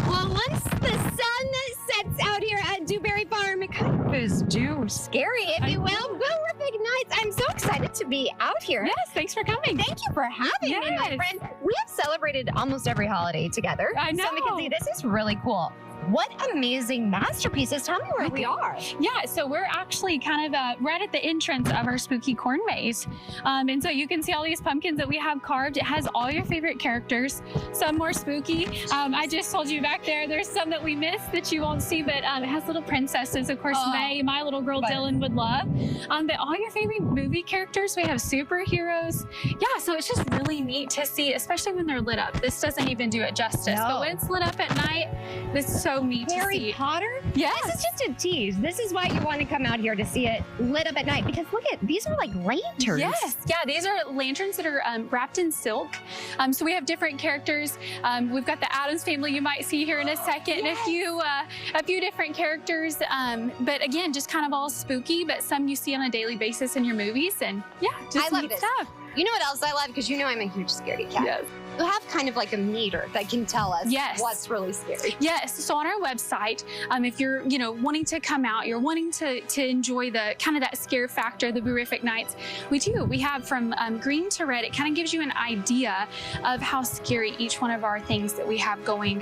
Well, once the sun sets out here at Dewberry Farm, it kind of is scary, if you will. Boorafic Nights. I'm so excited to be out here. Yes, thanks for coming. Thank you for having me, my friend. We have celebrated almost every holiday together. I know. So, Mackenzie, this is really cool. What amazing masterpieces. Tell me where we are. Yeah, so we're actually kind of right at the entrance of our spooky corn maze. And so you can see all these pumpkins that we have carved. It has all your favorite characters, some more spooky. I just told you back there, there's some that we missed that you won't see, but it has little princesses. Of course, May, my little girl Dylan would love. But all your favorite movie characters, we have superheroes. Yeah, so it's just really neat to see, especially when they're lit up. This doesn't even do it justice, but when it's lit up at night, this is so neat to see. Harry Potter? Yes. This is just a tease. This is why you want to come out here to see it lit up at night, because look at, these are like lanterns. Yes, yeah, these are lanterns that are wrapped in silk. So we have different characters. We've got the Addams Family you might see here in a second, and a few different characters. But again, just kind of all spooky, but some you see on a daily basis in your movies, and yeah, just neat stuff. You know what else I love? Because you know I'm a huge scaredy cat. Yes. You have kind of like a meter that can tell us what's really scary. Yes. So on our website, if you're wanting to come out, you're wanting to enjoy the kind of that scare factor, the Boorafic Nights, we have from green to red. It kind of gives you an idea of how scary each one of our things that we have going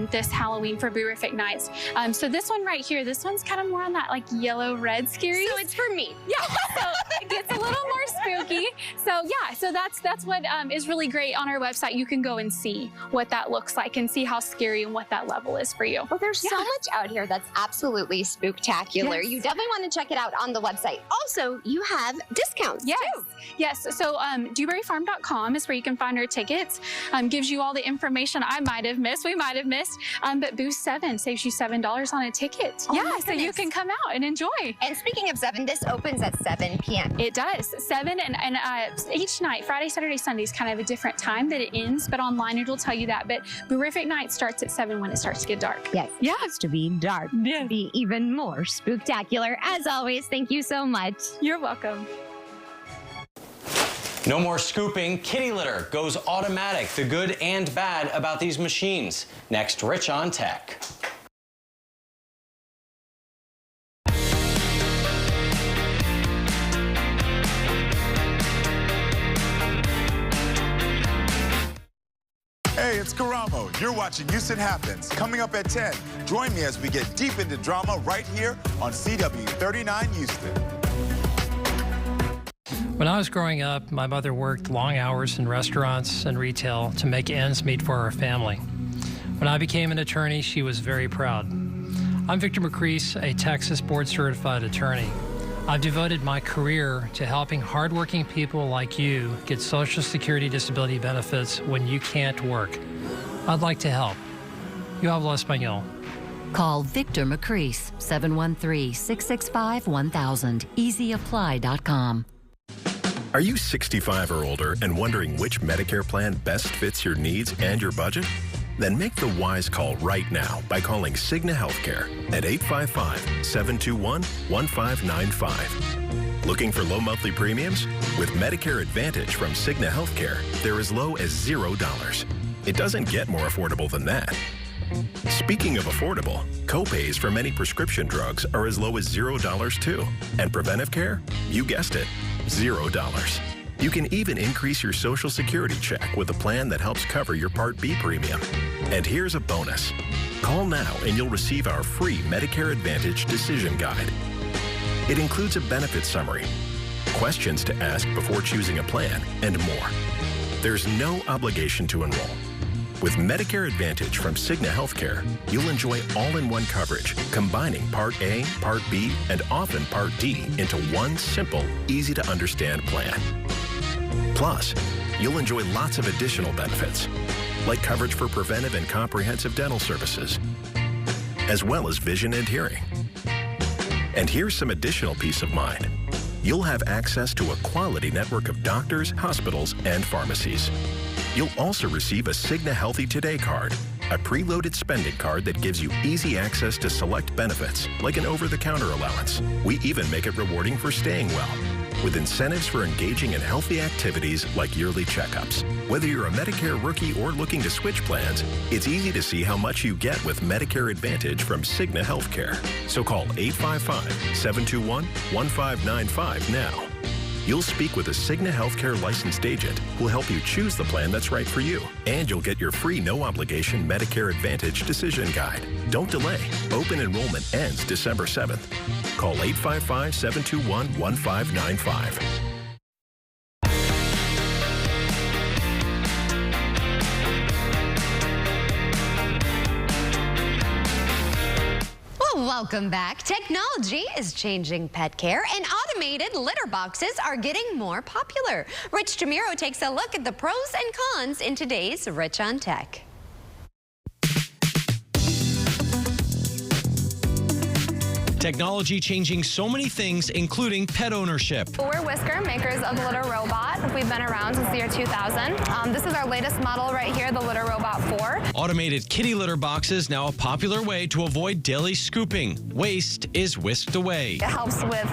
this Halloween for Boorafic Nights. So this one right here, this one's kind of more on that like yellow-red scary. So it's for me. Yeah. So it gets a little more spooky. So yeah. So that's what is really great on our website. you can go and see what that looks like and see how scary and what that level is for you. Well, there's so much out here that's absolutely spooktacular. Yes. You definitely want to check it out on the website. Also, you have discounts too. Yes. So dewberryfarm.com is where you can find our tickets. Gives you all the information we might have missed. But Booth 7 saves you $7 on a ticket. Oh so you can come out and enjoy. And speaking of 7, this opens at 7 p.m. It does. 7 and each night, Friday, Saturday, Sunday is kind of a different time that it ends, but online it'll tell you that. But Burific Night starts at 7 when it starts to get dark. Yes. It has to be dark. Yeah. To be even more spooktacular. As always, thank you so much. You're welcome. No more scooping. Kitty litter goes automatic. The good and bad about these machines. Next, Rich on Tech. Hey, it's Karamo. You're watching Houston Happens. Coming up at 10, join me as we get deep into drama right here on CW39 Houston. When I was growing up, my mother worked long hours in restaurants and retail to make ends meet for our family. When I became an attorney, she was very proud. I'm Victor McCrease, a Texas board-certified attorney. I've devoted my career to helping hardworking people like you get Social Security disability benefits when you can't work. I'd like to help. Yo hablo español. Call Victor McCrease, 713-665-1000, easyapply.com. Are you 65 or older and wondering which Medicare plan best fits your needs and your budget? Then make the wise call right now by calling Cigna Healthcare at 855-721-1595. Looking for low monthly premiums? With Medicare Advantage from Cigna Healthcare, they're as low as $0. It doesn't get more affordable than that. Speaking of affordable, copays for many prescription drugs are as low as $0 too. And preventive care? You guessed it, $0. You can even increase your Social Security check with a plan that helps cover your Part B premium. And here's a bonus. Call now and you'll receive our free Medicare Advantage Decision Guide. It includes a benefit summary, questions to ask before choosing a plan, and more. There's no obligation to enroll. With Medicare Advantage from Cigna Healthcare, you'll enjoy all-in-one coverage, combining Part A, Part B, and often Part D into one simple, easy-to-understand plan. Plus, you'll enjoy lots of additional benefits, like coverage for preventive and comprehensive dental services, as well as vision and hearing. And here's some additional peace of mind. You'll have access to a quality network of doctors, hospitals, and pharmacies. You'll also receive a Cigna Healthy Today card, a preloaded spending card that gives you easy access to select benefits, like an over-the-counter allowance. We even make it rewarding for staying well, with incentives for engaging in healthy activities like yearly checkups. Whether you're a Medicare rookie or looking to switch plans, it's easy to see how much you get with Medicare Advantage from Cigna Healthcare. So call 855-721-1595 now. You'll speak with a Cigna Healthcare licensed agent who'll help you choose the plan that's right for you. And you'll get your free no-obligation Medicare Advantage Decision Guide. Don't delay. Open enrollment ends December 7th. Call 855-721-1595. Welcome back. Technology is changing pet care, and automated litter boxes are getting more popular. Rich Tamiro takes a look at the pros and cons in today's Rich on Tech. Technology changing so many things, including pet ownership. We're Whisker, makers of the Litter Robot. We've been around since the year 2000. This is our latest model right here, the Litter Robot 4. Automated kitty litter boxes now a popular way to avoid daily scooping. Waste is whisked away. It helps with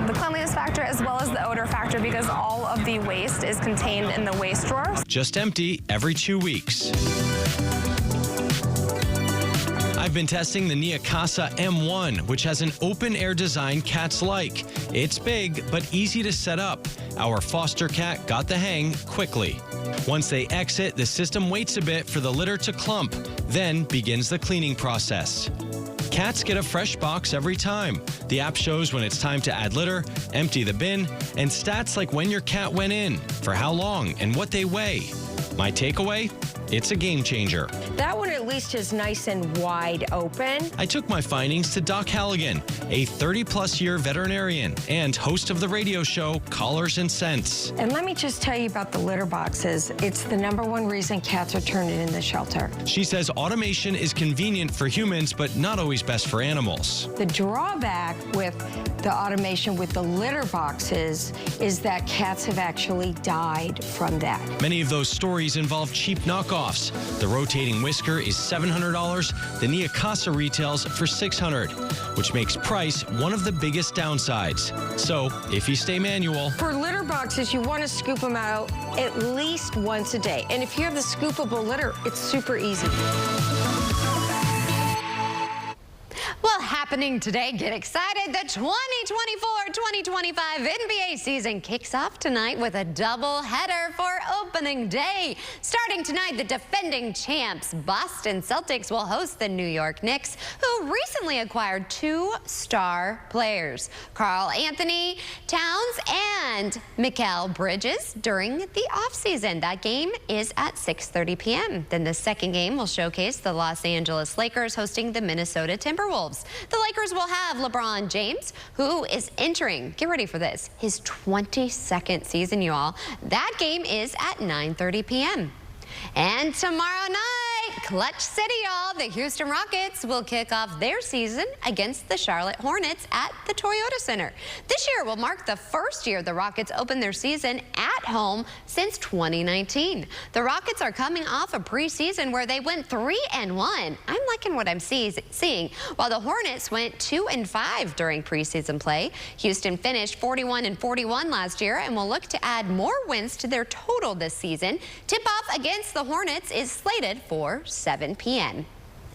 the cleanliness factor as well as the odor factor because all of the waste is contained in the waste drawer. Just empty every 2 weeks. I've been testing the Niacasa M1, which has an open-air design cats like. It's big, but easy to set up. Our foster cat got the hang quickly. Once they exit, the system waits a bit for the litter to clump, then begins the cleaning process. Cats get a fresh box every time. The app shows when it's time to add litter, empty the bin, and stats like when your cat went in, for how long, and what they weigh. My takeaway? It's a game changer. That one at least is nice and wide open. I took my findings to Doc Halligan, a 30-plus year veterinarian and host of the radio show Collars and Scents. And let me just tell you about the litter boxes. It's the #1 reason cats are turning in the shelter. She says automation is convenient for humans, but not always best for animals. The drawback with the automation with the litter boxes is that cats have actually died from that. Many of those stories involve cheap knockoffs. The rotating whisker is $700. The Nia Casa retails for $600, which makes price one of the biggest downsides. So if you stay manual. For litter boxes, you want to scoop them out at least once a day. And if you have the scoopable litter, it's super easy. Well, happening today, get excited. The 2024-2025 NBA season kicks off tonight with a doubleheader for opening day. Starting tonight, the defending champs Boston Celtics will host the New York Knicks, who recently acquired 2 star players, Karl Anthony Towns and Mikal Bridges, during the offseason. That game is at 6:30 p.m. Then the second game will showcase the Los Angeles Lakers hosting the Minnesota Timberwolves. The Lakers will have LeBron James, who is entering, get ready for this, his 22nd season, you all. That game is at 9:30 p.m. And tomorrow night, Clutch City, y'all. The Houston Rockets will kick off their season against the Charlotte Hornets at the Toyota Center. This year will mark the first year the Rockets open their season at home since 2019. The Rockets are coming off a preseason where they went 3-1. I'm liking what I'm seeing. While the Hornets went 2-5 during preseason play. Houston finished 41-41 last year and will look to add more wins to their total this season. Tip-off against the Hornets is slated for 7 p.m.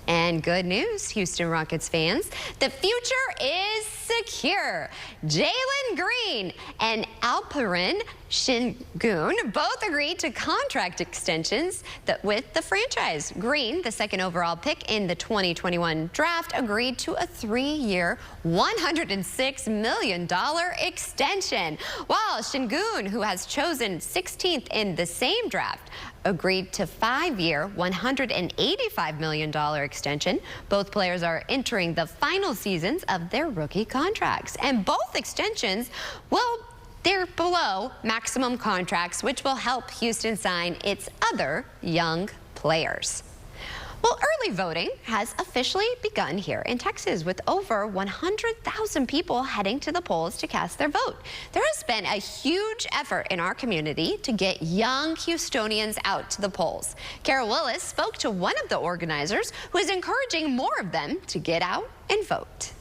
And good news, Houston Rockets fans, the future is secure. Jalen Green and Alperen Sengun both agreed to contract extensions with the franchise. Green, the second overall pick in the 2021 draft, agreed to a 3-year, $106 million extension, while Sengun, who has chosen 16th in the same draft, agreed to 5-year, $185 million extension. Both players are entering the final seasons of their rookie contracts, and both extensions they're below maximum contracts, which will help Houston sign its other young players. Well, early voting has officially begun here in Texas, with over 100,000 people heading to the polls to cast their vote. There has been a huge effort in our community to get young Houstonians out to the polls. Carol Willis spoke to one of the organizers, who is encouraging more of them to get out and vote.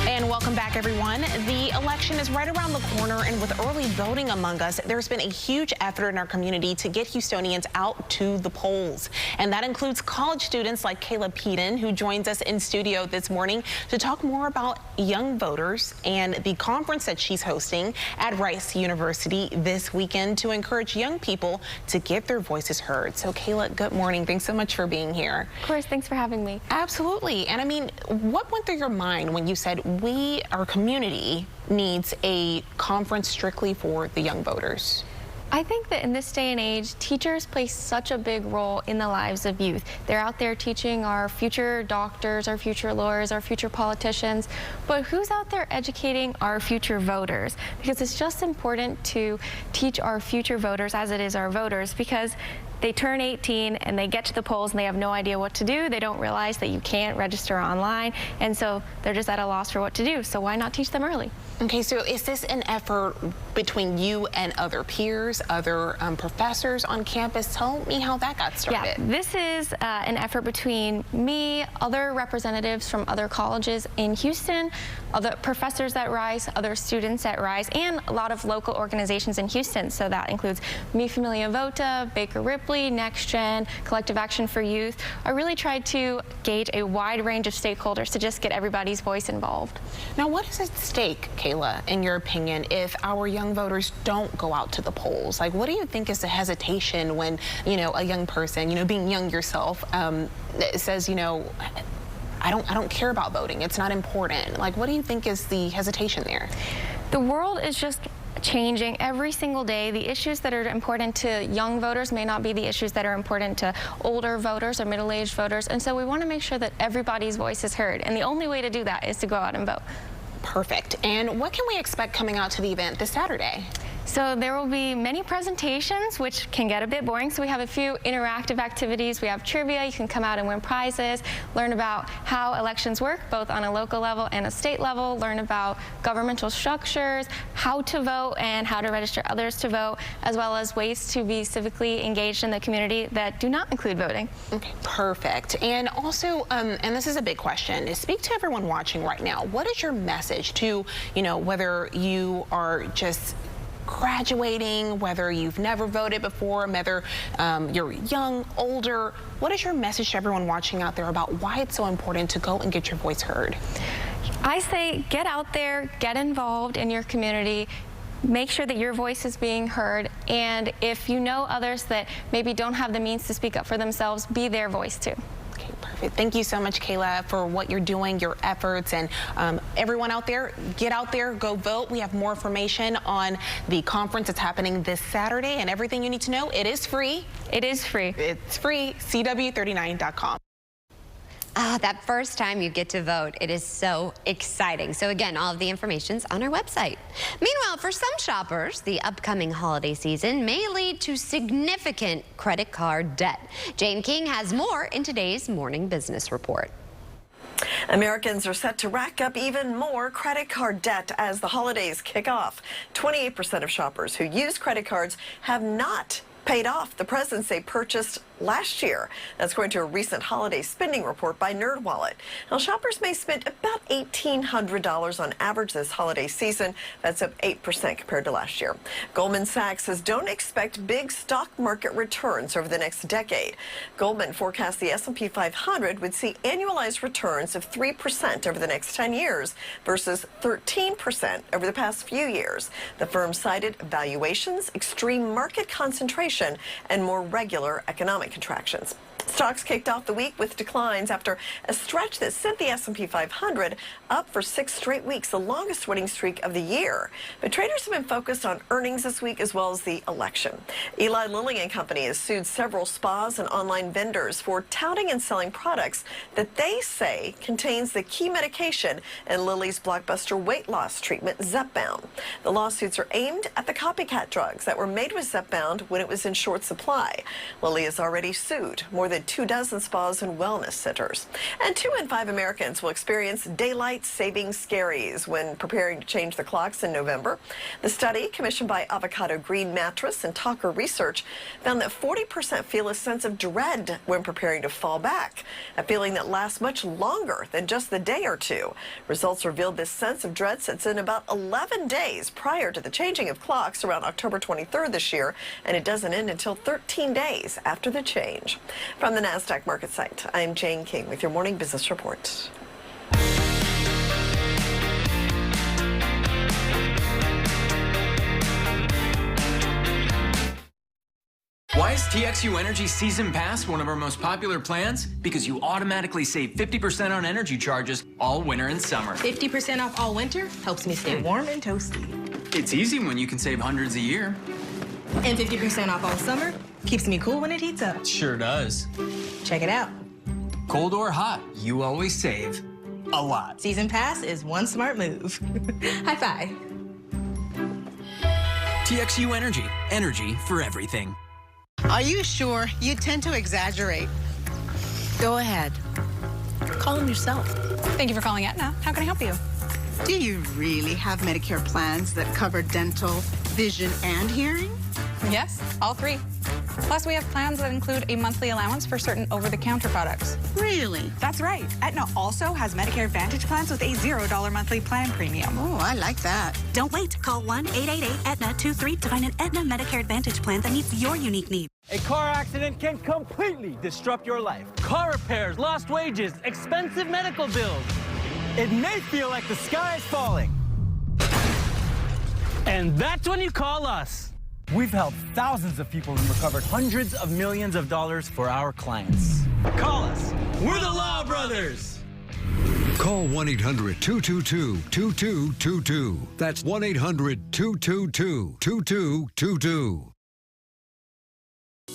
And welcome back, everyone. The election is right around the corner, and with early voting among us, there's been a huge effort in our community to get Houstonians out to the polls. And that includes college students like Kayla Peden, who joins us in studio this morning to talk more about young voters and the conference that she's hosting at Rice University this weekend to encourage young people to get their voices heard. So Kayla, good morning. Thanks so much for being here. Of course, thanks for having me. Absolutely. And I mean, what went through your mind when you said our community needs a conference strictly for the young voters? I think that in this day and age, teachers play such a big role in the lives of youth. They're out there teaching our future doctors, our future lawyers, our future politicians, but who's out there educating our future voters? Because it's just important to teach our future voters as it is our voters, because they turn 18 and they get to the polls and they have no idea what to do. They don't realize that you can't register online, and so they're just at a loss for what to do. So why not teach them early? Okay, so is this an effort between you and other peers, other professors on campus? Tell me how that got started. Yeah, this is an effort between me, other representatives from other colleges in Houston, other professors at Rice, other students at Rice, and a lot of local organizations in Houston. So that includes Mi Familia Vota, Baker Ripley, Next Gen, Collective Action for Youth. I really tried to gauge a wide range of stakeholders to just get everybody's voice involved. Now, what is at stake, Kayla, in your opinion, if our young voters don't go out to the polls? Like, what do you think is the hesitation when, you know, a young person, you know, being young yourself, says, you know, I don't care about voting. It's not important. Like, what do you think is the hesitation there? The world is just changing every single day. The issues that are important to young voters may not be the issues that are important to older voters or middle-aged voters. And so we want to make sure that everybody's voice is heard. And the only way to do that is to go out and vote. Perfect. And what can we expect coming out to the event this Saturday? So there will be many presentations, which can get a bit boring. So we have a few interactive activities. We have trivia. You can come out and win prizes, learn about how elections work, both on a local level and a state level, learn about governmental structures, how to vote, and how to register others to vote, as well as ways to be civically engaged in the community that do not include voting. Okay, perfect. And also, and this is a big question, is speak to everyone watching right now. What is your message to, whether you are just graduating, whether you've never voted before, whether you're young, older, what is your message to everyone watching out there about why it's so important to go and get your voice heard? I say get out there, get involved in your community, make sure that your voice is being heard, and if you know others that maybe don't have the means to speak up for themselves, be their voice too. Okay, perfect. Thank you so much, Kayla, for what you're doing, your efforts, and everyone out there, get out there, go vote. We have more information on the conference that's happening this Saturday and everything you need to know. It is free. It is free. It's free, CW39.com. That first time you get to vote, it is so exciting. So again, all of the information's on our website. Meanwhile, for some shoppers, the upcoming holiday season may lead to significant credit card debt. Jane King has more in today's Morning Business Report. Americans are set to rack up even more credit card debt as the holidays kick off. 28% of shoppers who use credit cards have not paid off the presents they purchased last year. That's according to a recent holiday spending report by NerdWallet. Now, shoppers may spend about $1,800 on average this holiday season. That's up 8% compared to last year. Goldman Sachs says don't expect big stock market returns over the next decade. Goldman forecasts the S&P 500 would see annualized returns of 3% over the next 10 years versus 13% over the past few years. The firm cited valuations, extreme market concentration, and more regular economic contractions. Stocks kicked off the week with declines after a stretch that sent the S&P 500 up for 6 straight weeks, the longest winning streak of the year. But traders have been focused on earnings this week as well as the election. Eli Lilly and Company has sued several spas and online vendors for touting and selling products that they say contains the key medication in Lilly's blockbuster weight loss treatment, Zepbound. The lawsuits are aimed at the copycat drugs that were made with Zepbound when it was in short supply. Lilly has already sued more than 24 spas and wellness centers. And 2 in 5 Americans will experience daylight saving scaries when preparing to change the clocks in November. The study, commissioned by Avocado Green Mattress and Talker Research, found that 40% feel a sense of dread when preparing to fall back, a feeling that lasts much longer than just the day or two. Results revealed this sense of dread sets in about 11 days prior to the changing of clocks around October 23rd this year, and it doesn't end until 13 days after the change. From the NASDAQ market site, I'm Jane King with your Morning Business Report. Why is TXU Energy Season Pass one of our most popular plans? Because you automatically save 50% on energy charges all winter and summer. 50% off all winter helps me stay warm and toasty. It's easy when you can save hundreds a year. And 50% off all summer keeps me cool when it heats up. Sure does. Check it out. Cold or hot, you always save a lot. Season Pass is one smart move. High five. TXU Energy. Energy for everything. Are you sure? You tend to exaggerate. Go ahead. Call him yourself. Thank you for calling Aetna. How can I help you? Do you really have Medicare plans that cover dental, vision, and hearing? Yes, all 3. Plus, we have plans that include a monthly allowance for certain over-the-counter products. Really? That's right. Aetna also has Medicare Advantage plans with a $0 monthly plan premium. Oh, I like that. Don't wait. Call 1-888-AETNA-23 to find an Aetna Medicare Advantage plan that meets your unique needs. A car accident can completely disrupt your life. Car repairs, lost wages, expensive medical bills. It may feel like the sky is falling. And that's when you call us. We've helped thousands of people and recovered hundreds of millions of dollars for our clients. Call us. We're the Law Brothers. Call 1-800-222-2222. That's 1-800-222-2222.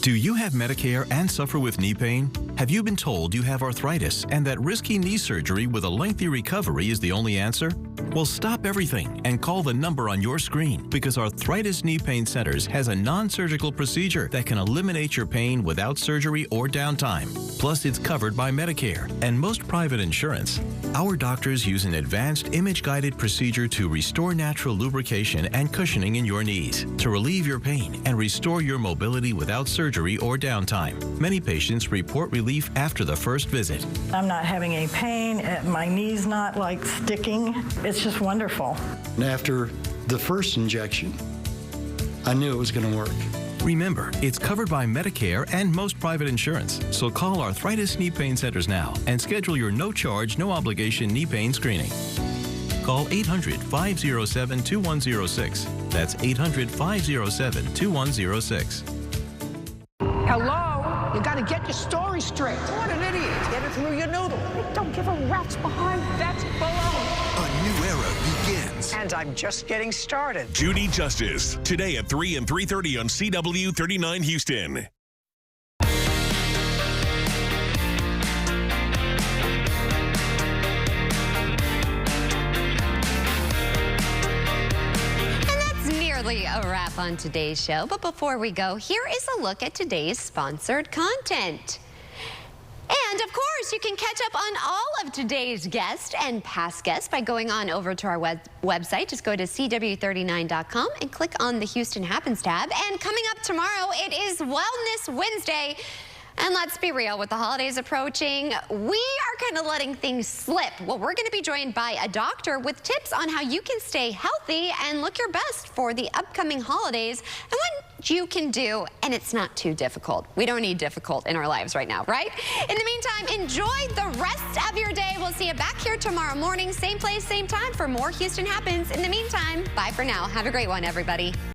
Do you have Medicare and suffer with knee pain? Have you been told you have arthritis and that risky knee surgery with a lengthy recovery is the only answer? Well, stop everything and call the number on your screen, because Arthritis Knee Pain Centers has a non-surgical procedure that can eliminate your pain without surgery or downtime. Plus, it's covered by Medicare and most private insurance. Our doctors use an advanced image-guided procedure to restore natural lubrication and cushioning in your knees, to relieve your pain and restore your mobility without surgery or downtime. Many patients report relief after the first visit. I'm not having any pain. My knee's not like sticking. It's just wonderful. And after the first injection, I knew it was going to work. Remember, it's covered by Medicare and most private insurance. So call Arthritis Knee Pain Centers now and schedule your no-charge, no-obligation knee pain screening. Call 800-507-2106. That's 800-507-2106. Hello? You gotta get your story straight. What an idiot. Get it through your noodle. Don't give a rat's behind. That's baloney. A new era begins. And I'm just getting started. Judy Justice, today at 3 and 3:30 on CW 39 Houston. A wrap on today's show, but before we go, here is a look at today's sponsored content. And of course, you can catch up on all of today's guests and past guests by going on over to our website. Just go to CW39.com and click on the Houston Happens tab. And coming up tomorrow, it is Wellness Wednesday. And let's be real, with the holidays approaching, we are kind of letting things slip. Well, we're going to be joined by a doctor with tips on how you can stay healthy and look your best for the upcoming holidays and what you can do, and it's not too difficult. We don't need difficult in our lives right now, right? In the meantime, enjoy the rest of your day. We'll see you back here tomorrow morning, same place, same time for more Houston Happens. In the meantime, bye for now. Have a great one, everybody.